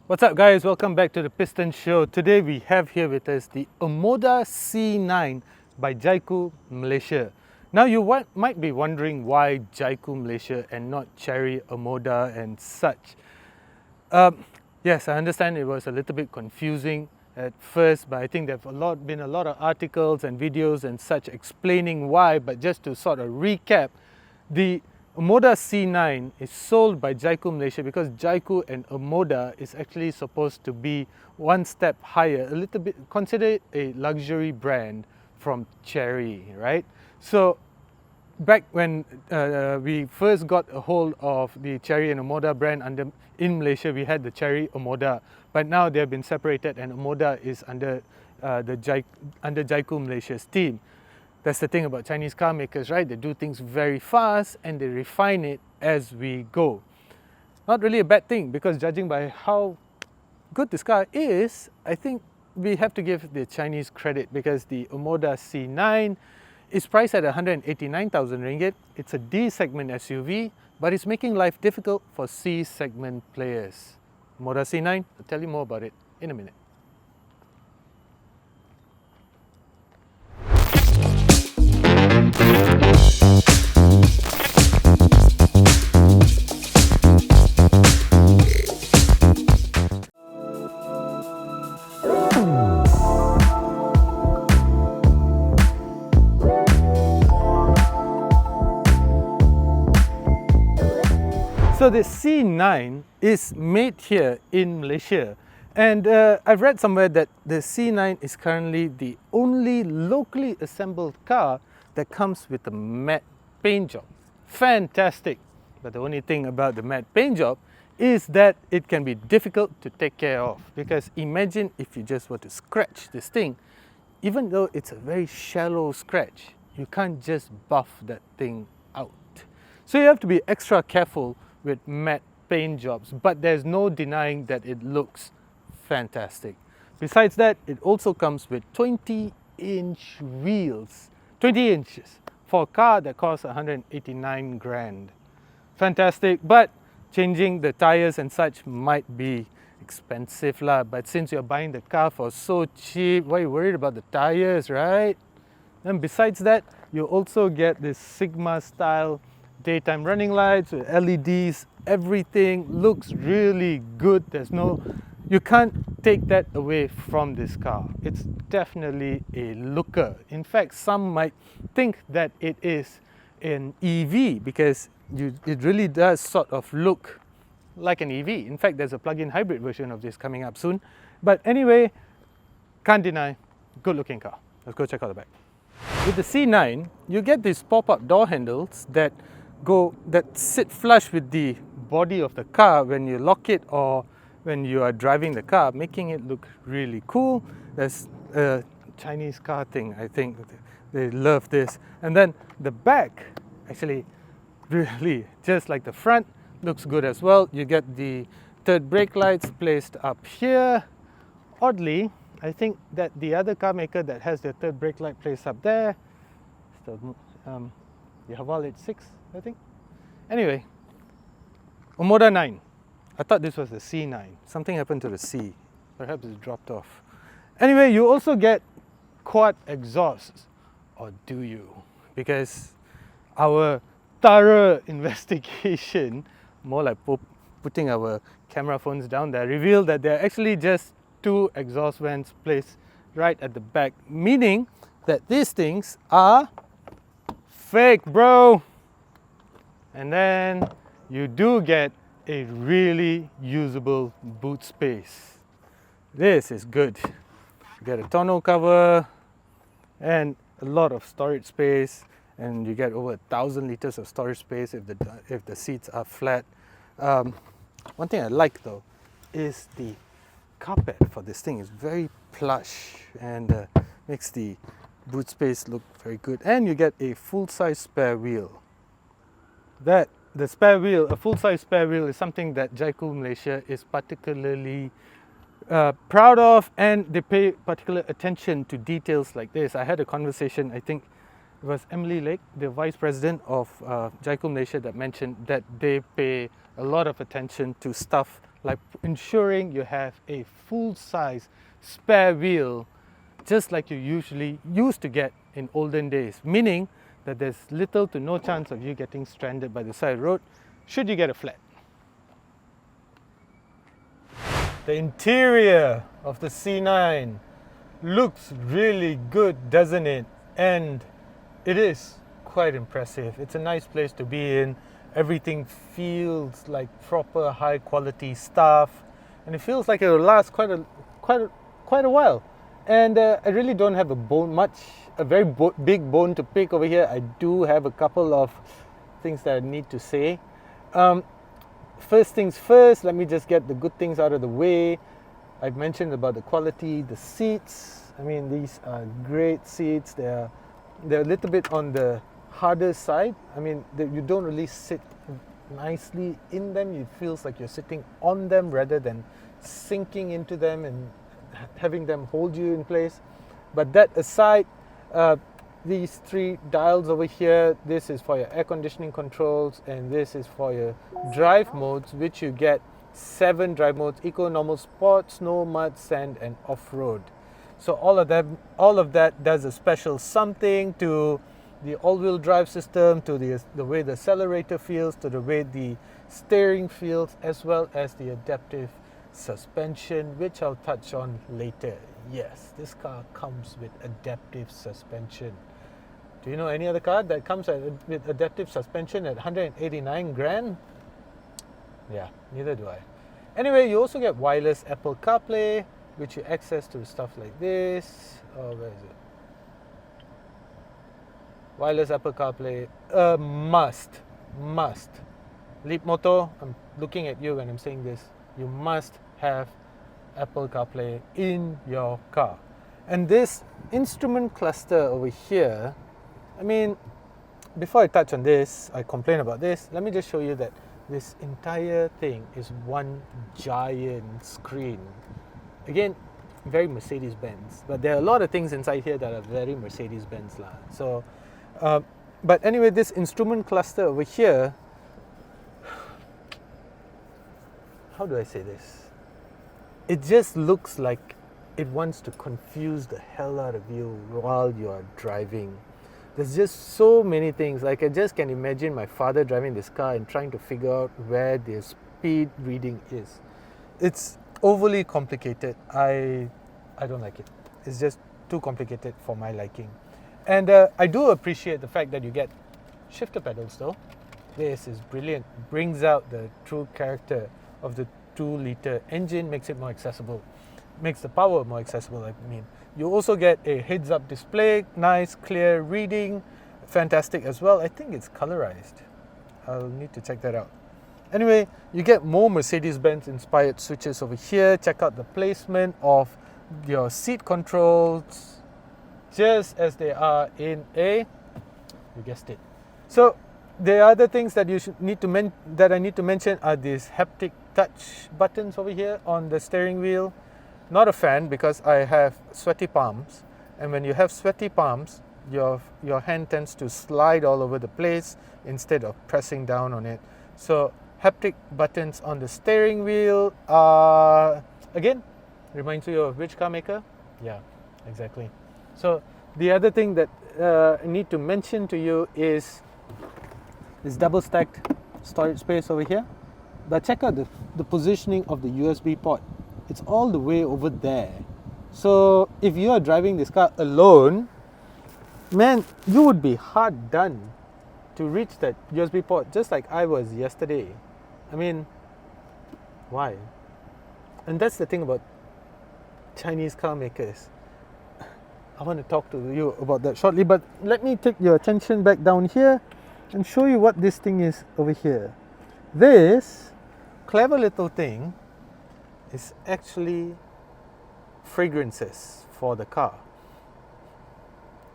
What's up guys, welcome back to the Piston Show. Today we have here with us the Omoda C9 by Jaiku Malaysia. Now you might be wondering why Jaiku Malaysia and not Cherry, Omoda and such. Yes, I understand it was a little bit confusing at first, but I think there have been a lot of articles and videos and such explaining why. But just to sort of recap, the Omoda C9 is sold by Jaiku Malaysia because Jaiku and Omoda is actually supposed to be one step higher, a little bit considered a luxury brand from Cherry, right? So back when we first got a hold of the Cherry and Omoda brand in Malaysia, we had the Cherry Omoda, but now they have been separated and Omoda is under Jaiku Malaysia's team. That's the thing about Chinese car makers, right? They do things very fast and they refine it as we go. Not really a bad thing, because judging by how good this car is, I think we have to give the Chinese credit, because the Omoda C9 is priced at 189,000 ringgit. It's a D segment SUV, but it's making life difficult for C segment players. Omoda C9, I'll tell you more about it in a minute. So the C9 is made here in Malaysia, and I've read somewhere that the C9 is currently the only locally assembled car that comes with a matte paint job. Fantastic! But the only thing about the matte paint job is that it can be difficult to take care of, because imagine if you just were to scratch this thing. Even though it's a very shallow scratch, you can't just buff that thing out. So you have to be extra careful with matte paint jobs, but there's no denying that it looks fantastic. Besides that, it also comes with 20-inch wheels, 20 inches, for a car that costs 189 grand. Fantastic, but changing the tires and such might be expensive lah. But since you're buying the car for so cheap, why are you worried about the tires, right? And besides that, you also get this Sigma style daytime running lights with LEDs. Everything looks really good. You can't take that away from this car. It's definitely a looker. In fact, some might think that it is an EV, because it really does sort of look like an EV. In fact, there's a plug-in hybrid version of this coming up soon. But anyway, can't deny, good looking car. Let's go check out the back. With the C9, you get these pop-up door handles that sit flush with the body of the car when you lock it or when you are driving the car, making it look really cool. There's a Chinese car thing, I think they love this. And then the back, actually really just like the front, looks good as well. You get the third brake lights placed up here. Oddly, I think that the other car maker that has their third brake light placed up there, Haval 6, I think. Anyway, Omoda 9. I thought this was the C9. Something happened to the C. Perhaps it's dropped off. Anyway, you also get quad exhausts. Or do you? Because our thorough investigation, more like putting our camera phones down there, revealed that there are actually just two exhaust vents placed right at the back, meaning that these things are fake, bro. And then you do get a really usable boot space. This is good. You get a tonneau cover and a lot of storage space, and you get over 1,000 liters of storage space if the seats are flat. One thing I like though is the carpet for this thing is very plush and makes the boot space look very good. And you get a full-size spare wheel. A full-size spare wheel is something that Jaiku Malaysia is particularly proud of, and they pay particular attention to details like this. I had a conversation, I think it was Emily Lake, the vice president of Jaiku Malaysia, that mentioned that they pay a lot of attention to stuff like ensuring you have a full-size spare wheel, just like you usually used to get in olden days, meaning that there's little to no chance of you getting stranded by the side of the road should you get a flat. The interior of the C9 looks really good, doesn't it? And it is quite impressive. It's a nice place to be in. Everything feels like proper high quality stuff, and it feels like it will last quite a while. And I really don't have a very big bone to pick over here. I do have a couple of things that I need to say. First things first, let me just get the good things out of the way. I've mentioned about the quality, the seats. I mean, these are great seats. They're a little bit on the harder side. I mean, you don't really sit nicely in them. It feels like you're sitting on them rather than sinking into them and having them hold you in place. But that aside, these three dials over here, this is for your air conditioning controls, and this is for your drive modes, which you get 7 drive modes: eco, normal, sport, snow, mud, sand, and off-road. So all of that does a special something to the all-wheel drive system, to the way the accelerator feels, to the way the steering feels, as well as the adaptive suspension, which I'll touch on later. Yes, this car comes with adaptive suspension. Do you know any other car that comes with adaptive suspension at 189 grand? Yeah, neither do I. Anyway, you also get wireless Apple CarPlay, which you access to stuff like this. Oh, where is it? Wireless Apple CarPlay, must. Leapmotor, I'm looking at you when I'm saying this. You must have Apple CarPlay in your car. And this instrument cluster over here, I mean, before I touch on this, I complain about this, let me just show you that this entire thing is one giant screen. Again, very Mercedes-Benz, but there are a lot of things inside here that are very Mercedes-Benz lah. So, but anyway, this instrument cluster over here, how do I say this? It just looks like it wants to confuse the hell out of you while you are driving. There's just so many things. Like, I just can imagine my father driving this car and trying to figure out where the speed reading is. It's overly complicated. I don't like it. It's just too complicated for my liking. And I do appreciate the fact that you get shifter pedals though. This is brilliant. Brings out the true character of the 2-liter engine, makes it more accessible, makes the power more accessible, I mean. You also get a heads-up display, nice, clear reading, fantastic as well. I think it's colorized. I'll need to check that out. Anyway, you get more Mercedes-Benz inspired switches over here. Check out the placement of your seat controls, just as they are in a, you guessed it. So the other things that you should need to that I need to mention are these haptic touch buttons over here on the steering wheel. Not a fan because I have sweaty palms, and when you have sweaty palms, your hand tends to slide all over the place instead of pressing down on it. So haptic buttons on the steering wheel are, again, reminds you of which car maker? Yeah, exactly. So the other thing that I need to mention to you is this double stacked storage space over here. But check out the positioning of the USB port. It's all the way over there. So if you are driving this car alone, man, you would be hard done to reach that USB port, just like I was yesterday. I mean, why? And that's the thing about Chinese car makers. I want to talk to you about that shortly, but let me take your attention back down here and show you what this thing is over here. This clever little thing is actually fragrances for the car.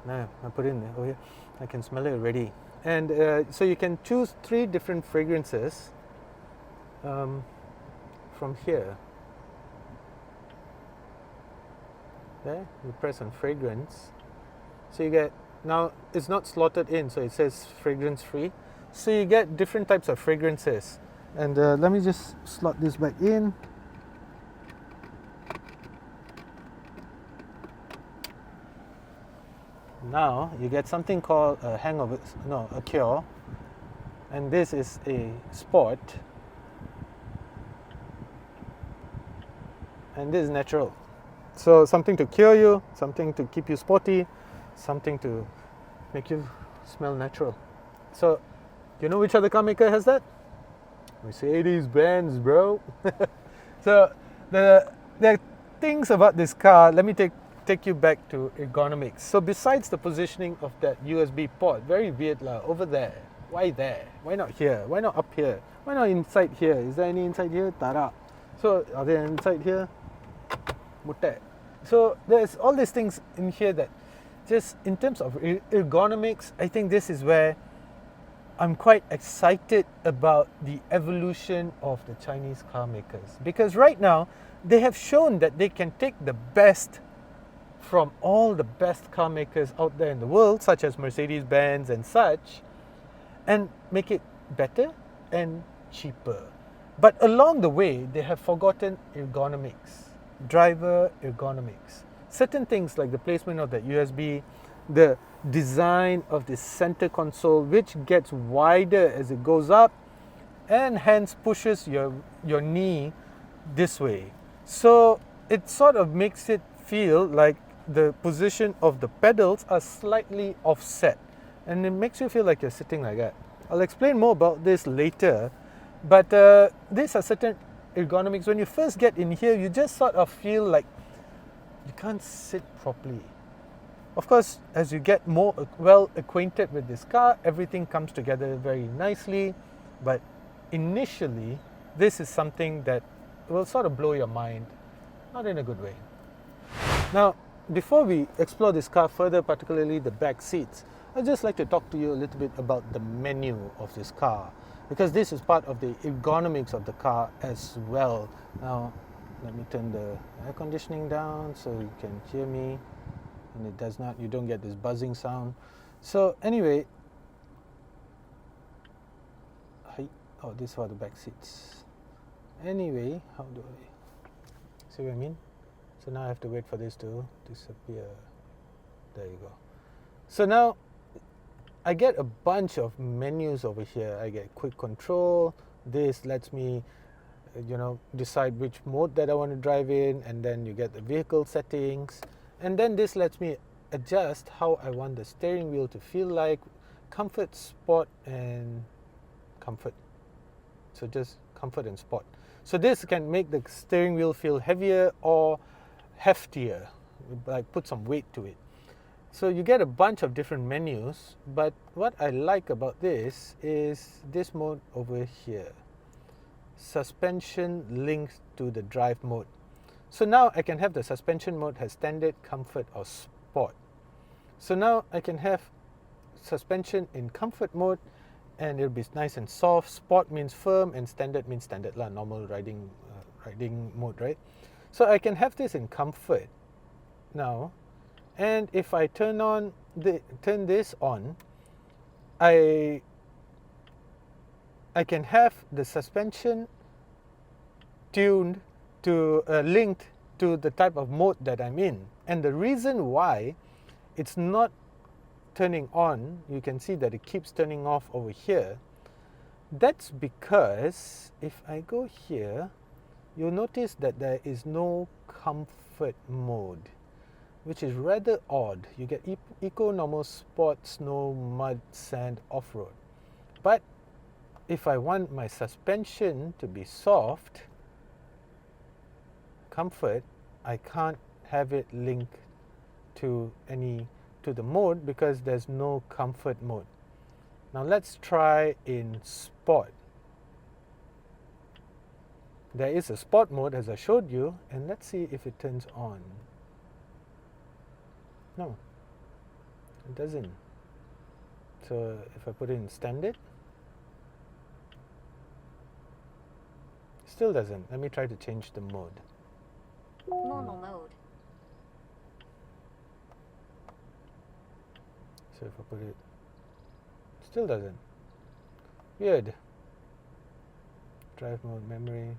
Now I put it in there over here. I can smell it already. And so you can choose 3 different fragrances from here. There, you press on fragrance. So you get, now it's not slotted in, so it says fragrance free. So you get different types of fragrances. And let me just slot this back in. Now you get something called a hangover, no, a cure, and this is a sport, and this is natural. So something to cure you, something to keep you sporty, something to make you smell natural. So, you know which other car maker has that? Mercedes-Benz, bro. So the things about this car, let me take you back to ergonomics. So besides the positioning of that USB port, very weird lah, over there. Why there? Why not here? Why not up here? Why not inside here? Is there any inside here? Tara. So are there inside here? Mutte. So there's all these things in here that just in terms of ergonomics, I think this is where I'm quite excited about the evolution of the Chinese car makers, because right now they have shown that they can take the best from all the best car makers out there in the world, such as Mercedes-Benz and such, and make it better and cheaper. But along the way, they have forgotten ergonomics, driver ergonomics. Certain things like the placement of that USB, the design of the center console, which gets wider as it goes up and hence pushes your knee this way. So it sort of makes it feel like the position of the pedals are slightly offset, and it makes you feel like you're sitting like that. I'll explain more about this later, but these are certain ergonomics. When you first get in here, you just sort of feel like you can't sit properly. Of course, as you get more well acquainted with this car, everything comes together very nicely, but initially, this is something that will sort of blow your mind, not in a good way. Now, before we explore this car further, particularly the back seats, I'd just like to talk to you a little bit about the menu of this car, because this is part of the ergonomics of the car as well. Now, let me turn the air conditioning down so you can hear me, and it does not, you don't get this buzzing sound. So anyway, oh, this is for the back seats. Anyway, how do I, see what I mean? So now I have to wait for this to disappear. There you go. So now I get a bunch of menus over here. I get quick control. This lets me, decide which mode that I want to drive in, and then you get the vehicle settings. And then this lets me adjust how I want the steering wheel to feel like, comfort, sport, and comfort. So just comfort and sport. So this can make the steering wheel feel heavier or heftier, like put some weight to it. So you get a bunch of different menus, but what I like about this is this mode over here. Suspension linked to the drive mode. So now I can have the suspension mode has standard, comfort, or sport. So now I can have suspension in comfort mode, and it'll be nice and soft. Sport means firm, and standard means standard lah, normal riding mode, right? So I can have this in comfort now, and if I turn this on, I can have the suspension tuned to linked to the type of mode that I'm in. And the reason why it's not turning on, you can see that it keeps turning off over here. That's because if I go here, you'll notice that there is no comfort mode, which is rather odd. You get eco, normal, sport, snow, mud, sand, off-road. But if I want my suspension to be soft, comfort, I can't have it linked to the mode because there's no comfort mode. Now let's try in sport. There is a sport mode as I showed you, and let's see if it turns on. No, it doesn't. So if I put it in standard, still doesn't. Let me try to change the mode. Normal mode. So if I put it, still doesn't. Weird. drive mode, memory.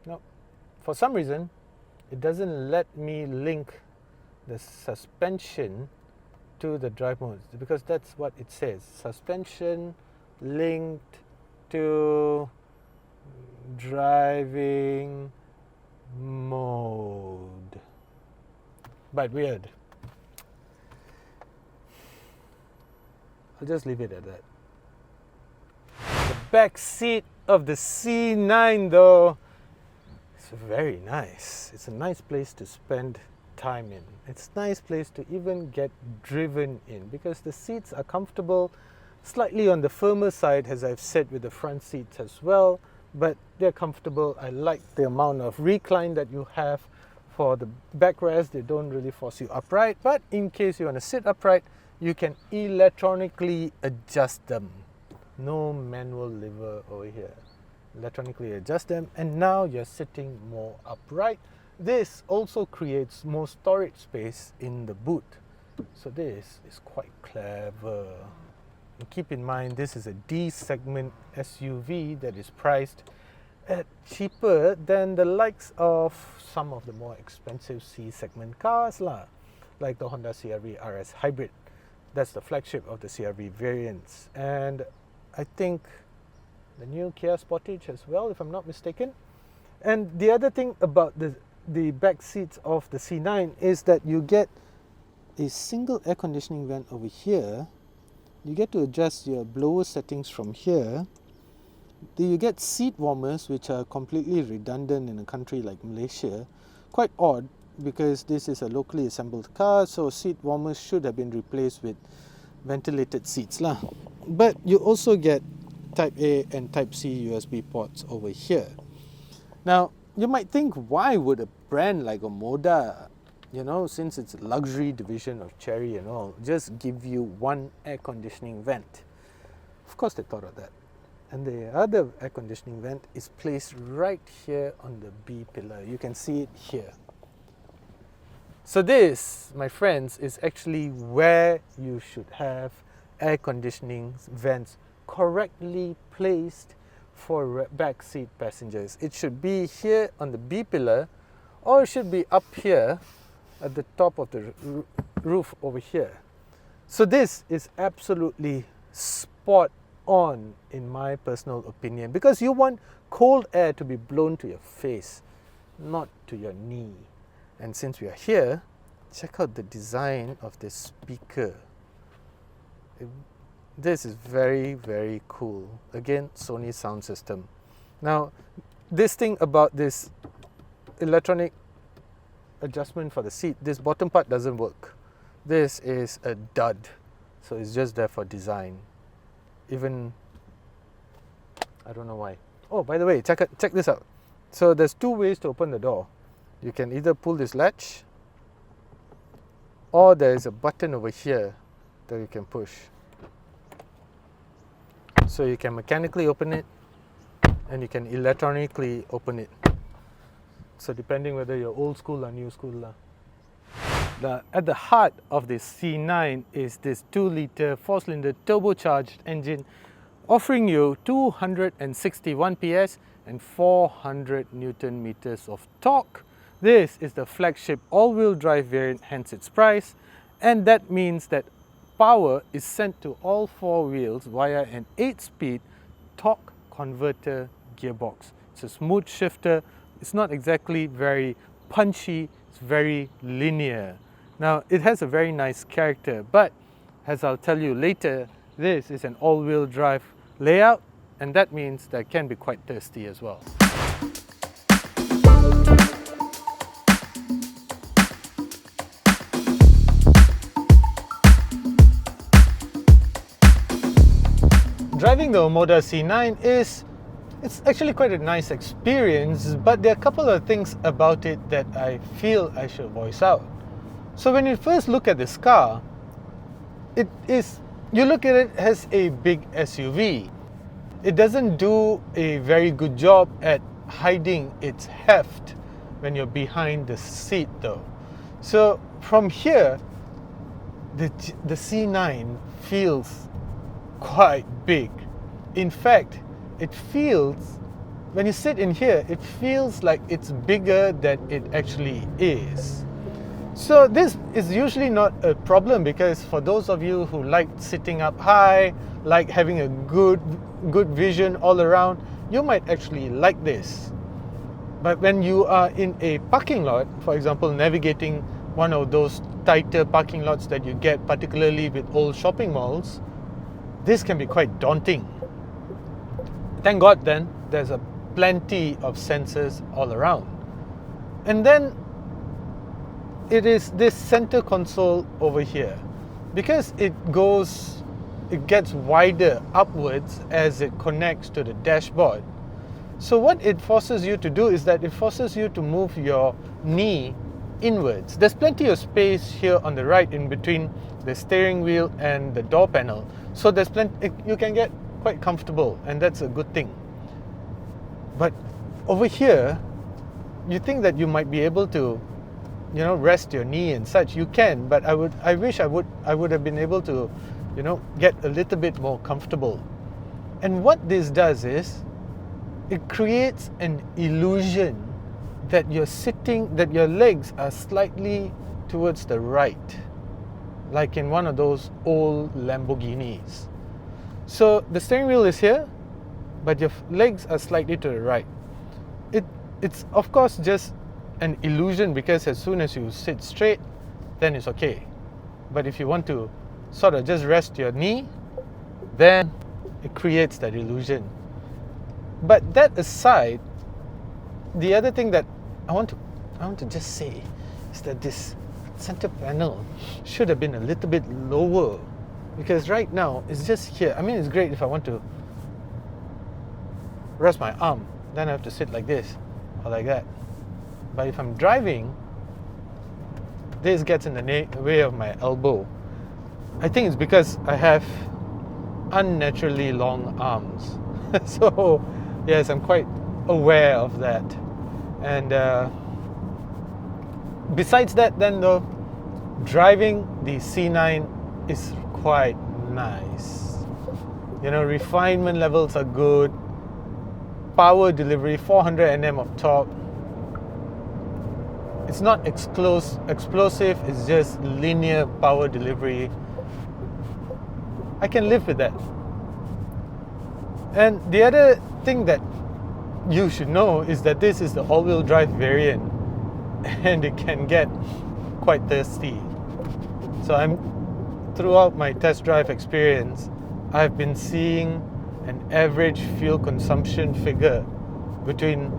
No, for some reason, it doesn't let me link the suspension to the drive mode, because that's what it says. Suspension linked to driving mode. But weird. I'll just leave it at that. The back seat of the C9 though, it's very nice. It's a nice place to spend time in. It's a nice place to even get driven in, because the seats are comfortable, slightly on the firmer side, as I've said, with the front seats as well, but they're comfortable. I like the amount of recline that you have for the backrest. They don't really force you upright, but in case you want to sit upright, you can electronically adjust them. No manual lever over here. Electronically adjust them, and now you're sitting more upright. This also creates more storage space in the boot. So this is quite clever. And keep in mind, this is a D segment SUV that is priced at cheaper than the likes of some of the more expensive C segment cars like the Honda CR-V RS Hybrid. That's the flagship of the CR-V variants. And I think the new Kia Sportage as well, if I'm not mistaken. And the other thing about the back seats of the C9 is that you get a single air conditioning vent over here. You get to adjust your blower settings from here. You get seat warmers, which are completely redundant in a country like Malaysia. Quite odd, because this is a locally assembled car, so seat warmers should have been replaced with ventilated seats lah. But you also get Type A and Type C USB ports over here. Now, you might think, why would a brand like Omoda, since it's a luxury division of Chery and all, just give you one air conditioning vent? Of course they thought of that. And the other air conditioning vent is placed right here on the B pillar. You can see it here. So this, my friends, is actually where you should have air conditioning vents correctly placed for back seat passengers. It should be here on the B pillar, or it should be up here at the top of the roof over here. So this is absolutely spot on, in my personal opinion, because you want cold air to be blown to your face, not to your knee. And since we are here, check out the design of this speaker. This is very, very cool. Again, Sony sound system. Now, this thing about this electronic adjustment for the seat, this bottom part doesn't work. This is a dud. So it's just there for design. Even, I don't know why. Oh, by the way, check this out. So there's two ways to open the door. You can either pull this latch, or there is a button over here that you can push. So you can mechanically open it, and you can electronically open it. So depending whether you're old school or new school. At the heart of this C9 is this 2-litre 4-cylinder turbocharged engine, offering you 261 PS and 400 Newton meters of torque. This is the flagship all-wheel drive variant, hence its price, and that means that power is sent to all four wheels via an 8-speed torque converter gearbox. It's a smooth shifter. It's not exactly very punchy, it's very linear. Now, it has a very nice character, but as I'll tell you later, this is an all-wheel drive layout, and that means that it can be quite thirsty as well. Driving the Omoda C9 it's actually quite a nice experience, but there are a couple of things about it that I feel I should voice out. So when you first look at this car, you look at it as a big SUV. It doesn't do a very good job at hiding its heft when you're behind the seat though. So from here, the C9 feels quite big. In fact, it feels, when you sit in here, it feels like it's bigger than it actually is. So this is usually not a problem, because for those of you who like sitting up high, like having a good vision all around, you might actually like this. But when you are in a parking lot, for example, navigating one of those tighter parking lots that you get, particularly with old shopping malls, this can be quite daunting. Thank God then, there's a plenty of sensors all around. And then it is this center console over here. Because it gets wider upwards as it connects to the dashboard. So what it forces you to do is that it forces you to move your knee inwards. There's plenty of space here on the right in between the steering wheel and the door panel. So there's plenty, you can get quite comfortable, and that's a good thing. But over here, you think that you might be able to, rest your knee and such. You can, but I wish I would have been able to, get a little bit more comfortable. And what this does is, it creates an illusion that that your legs are slightly towards the right, like in one of those old Lamborghinis. So the steering wheel is here, but your legs are slightly to the right. It's of course just an illusion, because as soon as you sit straight, then it's okay. But if you want to sort of just rest your knee, then it creates that illusion. But that aside, the other thing that I want to just say is that this center panel should have been a little bit lower, because right now it's just here. I mean, it's great if I want to rest my arm, then I have to sit like this or like that. But if I'm driving, this gets in the way of my elbow. I think it's because I have unnaturally long arms. So yes, I'm quite aware of that. And besides that, then though, driving the C9 is quite nice. Refinement levels are good. Power delivery, 400 Nm of torque. It's not explosive, it's just linear power delivery. I can live with that. And the other thing that you should know is that this is the all-wheel drive variant, and it can get quite thirsty. So throughout my test drive experience, I've been seeing an average fuel consumption figure between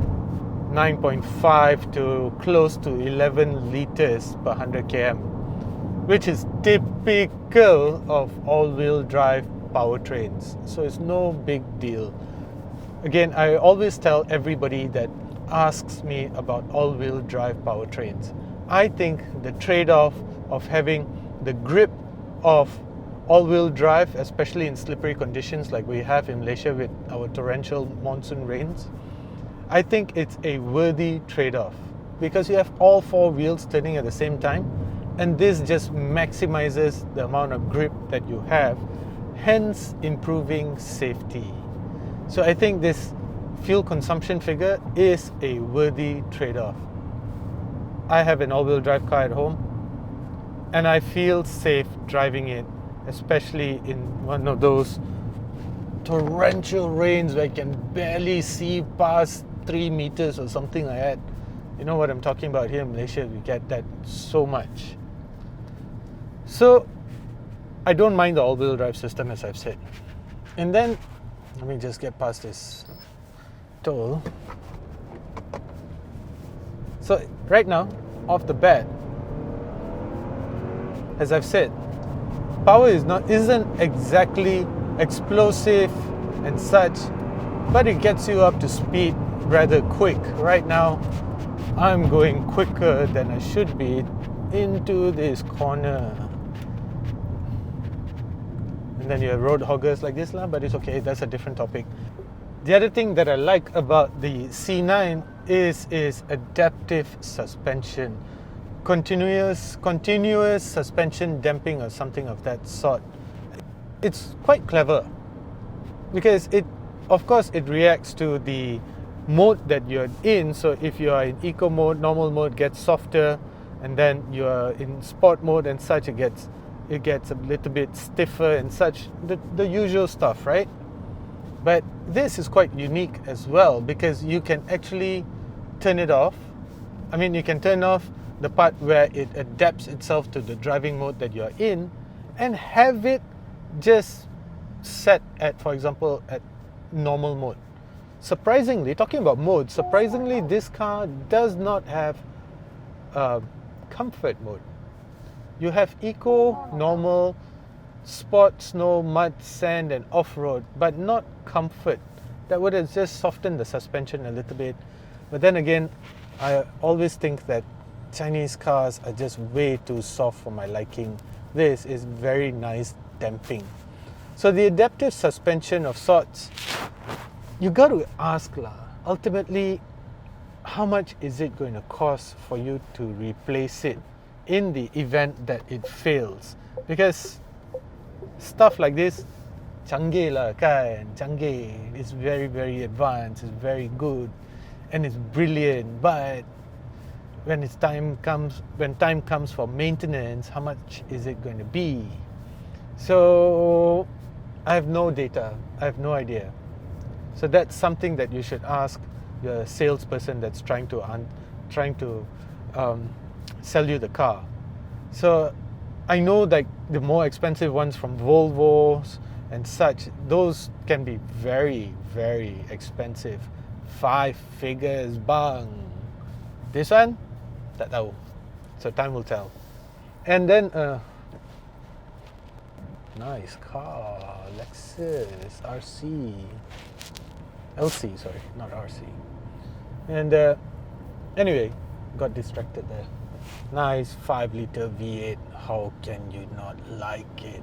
9.5 to close to 11 liters per 100 km, which is typical of all-wheel drive powertrains. So it's no big deal. Again, I always tell everybody that asks me about all-wheel drive powertrains, I think the trade-off of having the grip of all-wheel drive, especially in slippery conditions like we have in Malaysia with our torrential monsoon rains, I think it's a worthy trade-off, because you have all four wheels turning at the same time, and this just maximizes the amount of grip that you have, hence improving safety. So I think this fuel consumption figure is a worthy trade-off. I have an all-wheel drive car at home, and I feel safe driving it, especially in one of those torrential rains where I can barely see past 3 meters or something like that. You know what I'm talking about. Here in Malaysia, we get that so much. So I don't mind the all-wheel drive system, as I've said. And then let me just get past this toll. So right now, off the bat, as I've said, power isn't exactly explosive and such, but it gets you up to speed rather quick. Right now, I'm going quicker than I should be into this corner. And then you have road hoggers like this, but it's okay, that's a different topic. The other thing that I like about the C9 is adaptive suspension. Continuous suspension damping or something of that sort. It's quite clever. because of course it reacts to the mode that you're in. So if you are in eco mode, normal mode gets softer, and then you are in sport mode and such, it gets a little bit stiffer and such, the usual stuff, right? But this is quite unique as well, because you can actually turn it off. I mean, you can turn off the part where it adapts itself to the driving mode that you're in, and have it just set at, for example, at normal mode. Surprisingly, talking about mode, surprisingly this car does not have comfort mode. You have eco, normal, sport, snow, mud, sand and off-road, but not comfort. That would have just softened the suspension a little bit. But then again, I always think that Chinese cars are just way too soft for my liking. This is very nice damping. So the adaptive suspension of sorts, you got to ask ultimately, how much is it going to cost for you to replace it in the event that it fails? Because stuff like this, canggih lah kan, canggih, it's very, very advanced, it's very good, and it's brilliant. But when time comes for maintenance, how much is it going to be? So I have no data, I have no idea. So that's something that you should ask your salesperson that's trying to sell you the car. So I know like the more expensive ones from Volvos and such, those can be very, very expensive. 5 figures bang. This one, tak tahu. So time will tell. And then nice car, Lexus RC. LC, sorry, not RC. And anyway, got distracted there. Nice 5-liter V8. How can you not like it?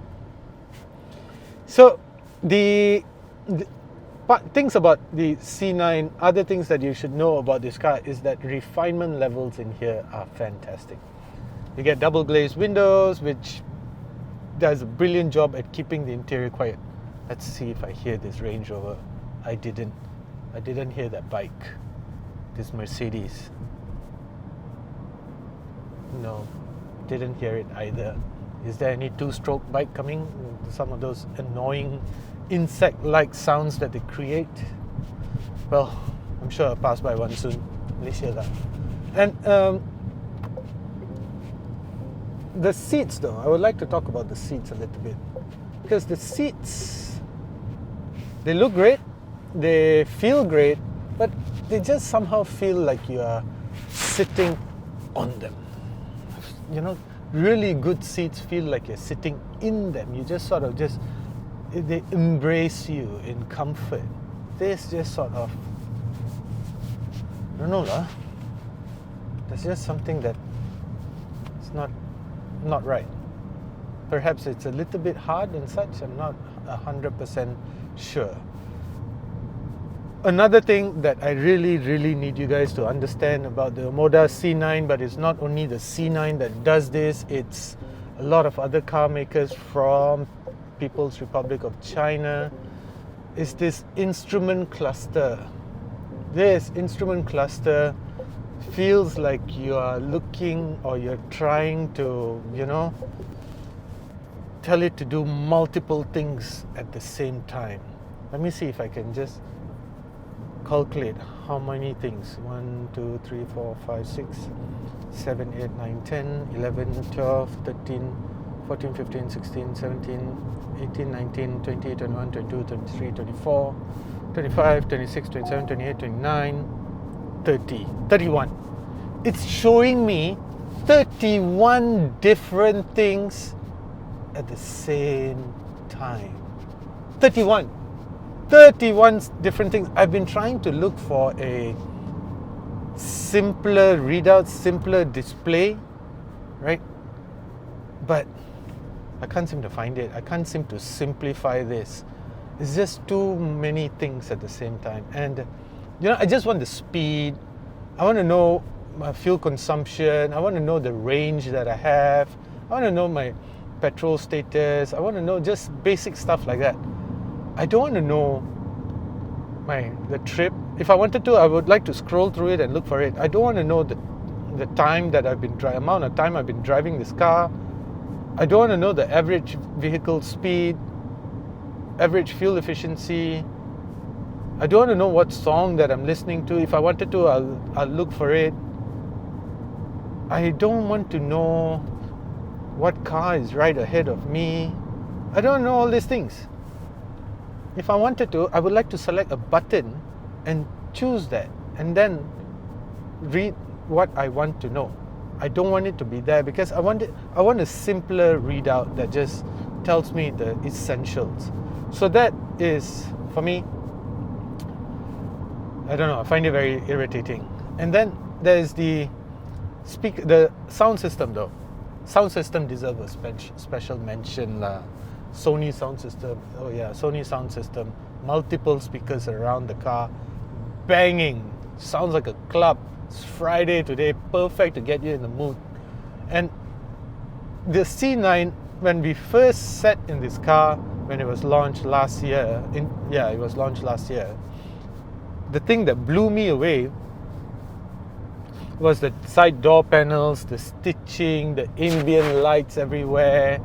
So the things about the C9, other things that you should know about this car is that refinement levels in here are fantastic. You get double glazed windows, which does a brilliant job at keeping the interior quiet. Let's see if I hear this Range Rover. I didn't hear that bike. This Mercedes. No, didn't hear it either. Is there any 2-stroke bike coming? Some of those annoying insect-like sounds that they create. Well, I'm sure I'll pass by one soon. Malaysia lah. And the seats though, I would like to talk about the seats a little bit. Because the seats, they look great, they feel great, but they just somehow feel like you are sitting on them. You know, really good seats feel like you're sitting in them. You just sort of they embrace you in comfort. This just sort of, I don't know lah. There's just something that it's not right. Perhaps it's a little bit hard and such. I'm not 100% sure. Another thing that I really, really need you guys to understand about the Omoda C9, but it's not only the C9 that does this, it's a lot of other car makers from People's Republic of China, is this instrument cluster. This instrument cluster feels like you are looking or you're trying to, tell it to do multiple things at the same time. Let me see if I can just calculate how many things. 1, 2, 3, 4, 5, 6, 7, 8, 9, 10, 11, 12, 13, 14, 15, 16, 17, 18, 19, 20, 21, 22, 23, 24, 25, 26, 27, 28, 29, 30, 31. It's showing me 31 different things at the same time. 31 different things. I've been trying to look for a simpler readout, simpler display, right? But I can't seem to find it. I can't seem to simplify this. It's just too many things at the same time. And I just want the speed. I want to know my fuel consumption. I want to know the range that I have. I want to know my petrol status. I want to know just basic stuff like that. I don't want to know the trip. If I wanted to, I would like to scroll through it and look for it. I don't want to know the time that amount of time I've been driving this car. I don't want to know the average vehicle speed, average fuel efficiency. I don't want to know what song that I'm listening to. If I wanted to, I'll look for it. I don't want to know what car is right ahead of me. I don't know all these things. If I wanted to, I would like to select a button and choose that and then read what I want to know. I don't want it to be there because I want a simpler readout that just tells me the essentials. So that is, for me, I don't know, I find it very irritating. And then there's the sound system though. Sound system deserves a special mention. Sony sound system, Sony sound system, multiple speakers around the car, banging, sounds like a club. It's Friday today, perfect to get you in the mood. And the C9, when we first sat in this car, when it was launched last year, the thing that blew me away was the side door panels, the stitching, the ambient lights everywhere.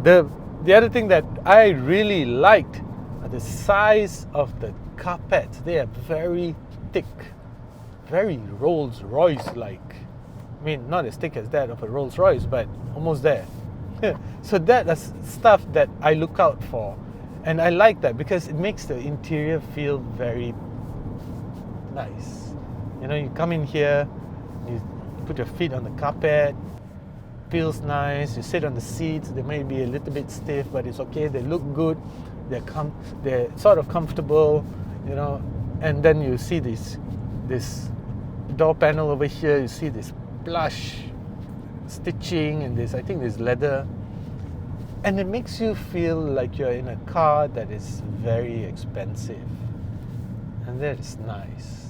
The other thing that I really liked are the size of the carpets. They are very thick, very Rolls Royce like. I mean, not as thick as that of a Rolls Royce, but almost there. So that is stuff that I look out for, and I like that because it makes the interior feel very nice. You know, you come in here, you put your feet on the carpet, feels nice. You sit on the seats, they may be a little bit stiff, but it's okay. They look good. They're sort of comfortable, you know. And then you see this door panel over here. You see this plush stitching and I think this leather, and it makes you feel like you're in a car that is very expensive, and that is nice.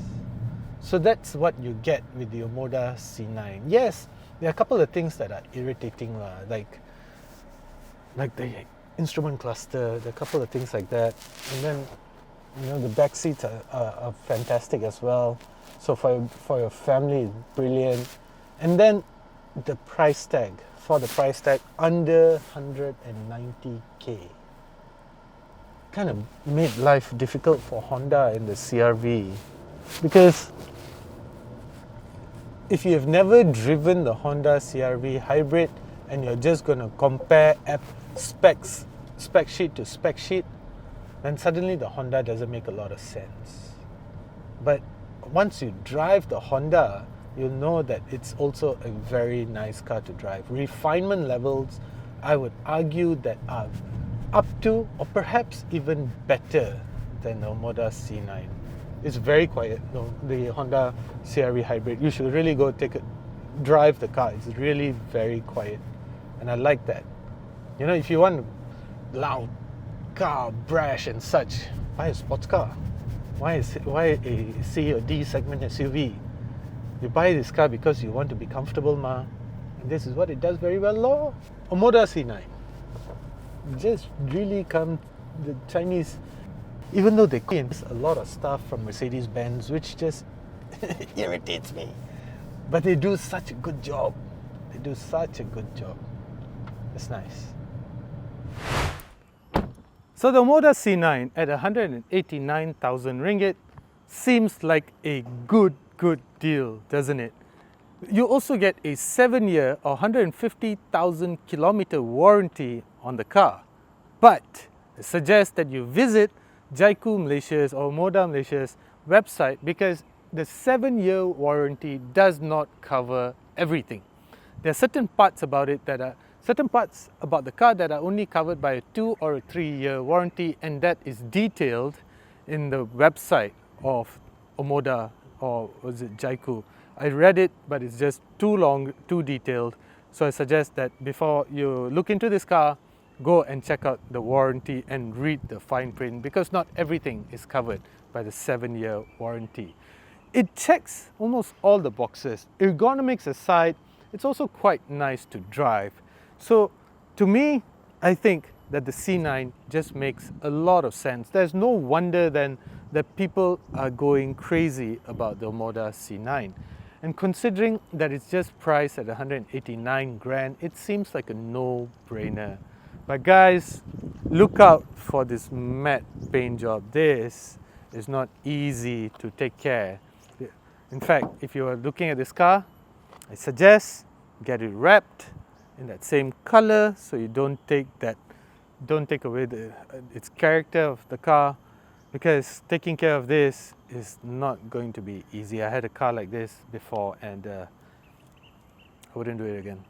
So that's what you get with the Omoda C9. Yes, there are a couple of things that are irritating, like the instrument cluster, there are a couple of things like that. And then, you know, the back seats are fantastic as well. So for your family, it's brilliant. And then the price tag, under 190k. Kind of made life difficult for Honda in the CR-V, because if you have never driven the Honda CR-V hybrid and you're just going to compare spec sheet to spec sheet, then suddenly the Honda doesn't make a lot of sense. But once you drive the Honda, you'll know that it's also a very nice car to drive. Refinement levels, I would argue, that are up to or perhaps even better than the Omoda C9. It's very quiet. No, the Honda CR-V hybrid, you should really go drive the car. It's really very quiet, and I like that. You know, if you want a loud car, brash and such, buy a sports car. Why a C or D segment SUV? You buy this car because you want to be comfortable, ma. And this is what it does very well, law. Omoda C9. Just really the Chinese, even though they claim a lot of stuff from Mercedes-Benz, which just irritates me. But they do such a good job. It's nice. So the Omoda C9 at 189,000 ringgit seems like a good deal, doesn't it? You also get a 7-year or 150,000 kilometer warranty on the car. But I suggest that you visit Jaiku Malaysia's or Omoda Malaysia's website, because the 7-year warranty does not cover everything. There are certain parts about the car that are only covered by a 2 or a 3-year warranty, and that is detailed in the website of Omoda, or was it Jaiku? I read it, but it's just too long, too detailed. So I suggest that before you look into this car, go and check out the warranty and read the fine print, because not everything is covered by the 7-year warranty. It checks almost all the boxes. Ergonomics aside, it's also quite nice to drive. So to me, I think that the C9 just makes a lot of sense. There's no wonder then that people are going crazy about the Omoda C9. And considering that it's just priced at 189 grand, it seems like a no-brainer. But guys, look out for this matte paint job. This is not easy to take care. In fact, if you are looking at this car, I suggest get it wrapped in that same color so you don't take away its character of the car, because taking care of this is not going to be easy. I had a car like this before and I wouldn't do it again.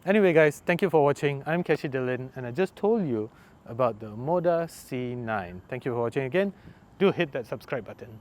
Anyway guys, thank you for watching. I'm Kashi Dylan and I just told you about the Omoda C9. Thank you for watching again. Do hit that subscribe button.